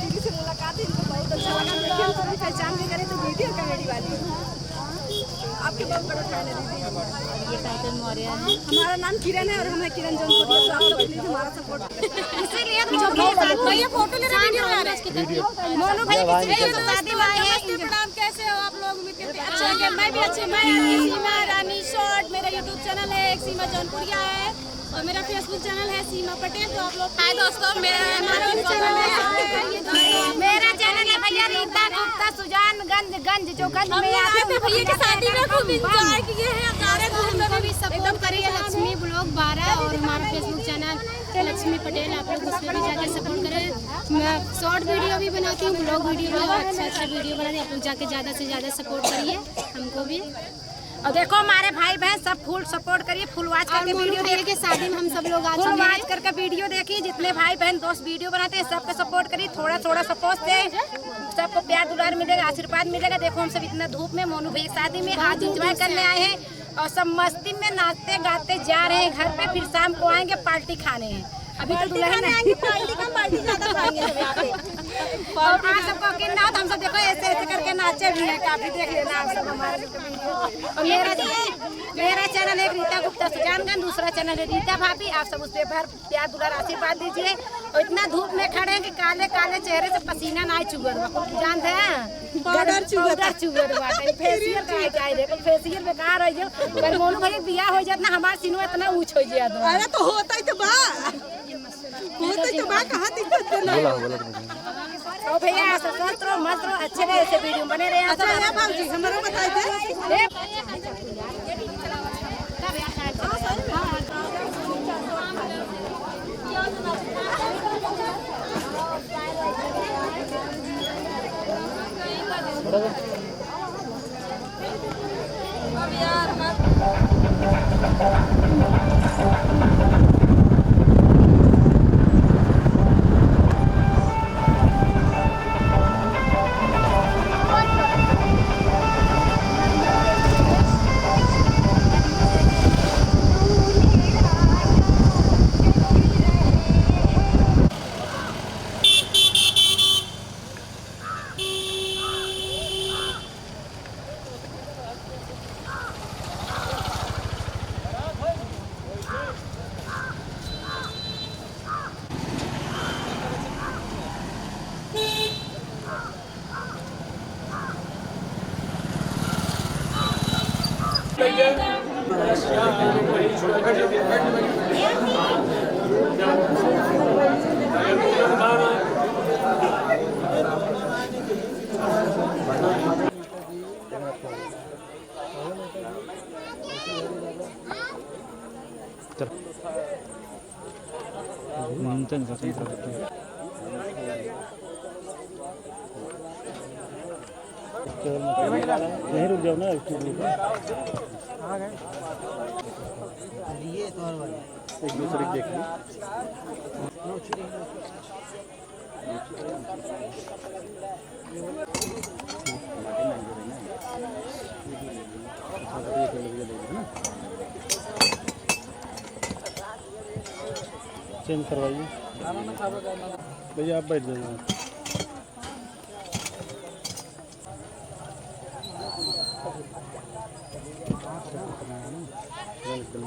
दीदी से मुलाकात है, इनको बहुत अच्छा लगा। देखिए हम थोड़ी पहचान भी करें तो वीडियो कॉमेडी वाली आपके बहुत बड़ा फैन है दीदी। ये टाइटल मौर्य है। हमारा नाम किरण है और हमें किरण जौनपुरी है, तो आप लोग प्लीज हमारा सपोर्ट इसीलिए तो भैया फोटो ले रहे हैं। मोनू भैया की शादी में आए हैं। प्रणाम, कैसे हो आप लोग? उम्मीद करते हैं अच्छे होंगे। मैं भी अच्छी। मैं सीमा रानी शॉर्ट, मेरा यूट्यूब चैनल है, एक सीमा जौनपुरिया है और मेरा फेसबुक चैनल है सीमा पटेल। तो आप लोग हाय दोस्तों, मेरा चैनल है, मेरा चैनल है भैया रीता गुप्ता सुजानगंज जो गंज में आते हैं। भैया की शादी में खूब एंजॉय किए हैं, सारे घूम में भी सपोर्ट करिए। लक्ष्मी ब्लॉग 12 और हमारा फेसबुक चैनल लक्ष्मी पटेल, आप लोग उसमें भी जाकर सपोर्ट करें। मैं शॉर्ट वीडियो भी बनाती हूँ, ब्लॉग वीडियो भी, अच्छा वीडियो बनाती हूँ। आप लोग जाके ज़्यादा से ज़्यादा सपोर्ट करिए हमको भी। और देखो हमारे भाई बहन सब फुल सपोर्ट करिए, फुल वॉच करके वीडियो देखिए। शादी में हम सब लोग आज फुल वॉच करके वीडियो देखिए। जितने भाई बहन दोस्त वीडियो बनाते हैं सबको सपोर्ट करिए, थोड़ा थोड़ा सपोर्ट से सबको प्यार दुलार मिलेगा, आशीर्वाद मिलेगा। देखो हम सब इतना धूप में मोनू भैया शादी में आज एंजॉय करने आए हैं और सब मस्ती में नाचते गाते जा रहे हैं घर पे। फिर शाम को आएंगे पार्टी खाने हैं। अभी तो दुल्हन आएंगे, पार्टी ज्यादा खाएंगे सब यहाँ पे। और आप सबको कितना हम सब देखो ऐसे ऐसे करके नाचे भी हैं, काफी देख लेना आप सब हमारे वीडियो। और मेरा चैनल है रीता गुप्ता सुजानगंज, दूसरा चैनल है रीता भाभी। आप सब उस पर भर प्यार दुलार आशीर्वाद दीजिए। और इतना धूप में खड़े हैं कि काले काले चेहरे से पसीना ना चुगर जानते हैं, पाउडर चुगर बाटे। फेशियल का जाए रे, फेशियल बेकार हो जो पर मोनू भैया बियाह हो जात ना, हमार सीनो इतना ऊंच हो जात। अरे तो होता ही तो बा, होता ही तो बा, कहाँ दिक्कत है ना। तो भैया सब मस्त रहो अच्छे रहे, ऐसे वीडियो बने रहे। अच्छा है भाभी, हमारा बताई दे। नहीं रुक जाओ ना, एक दूसरे देख ली। चेंज करवाइए भैया, आप बैठ जाइए। एकदम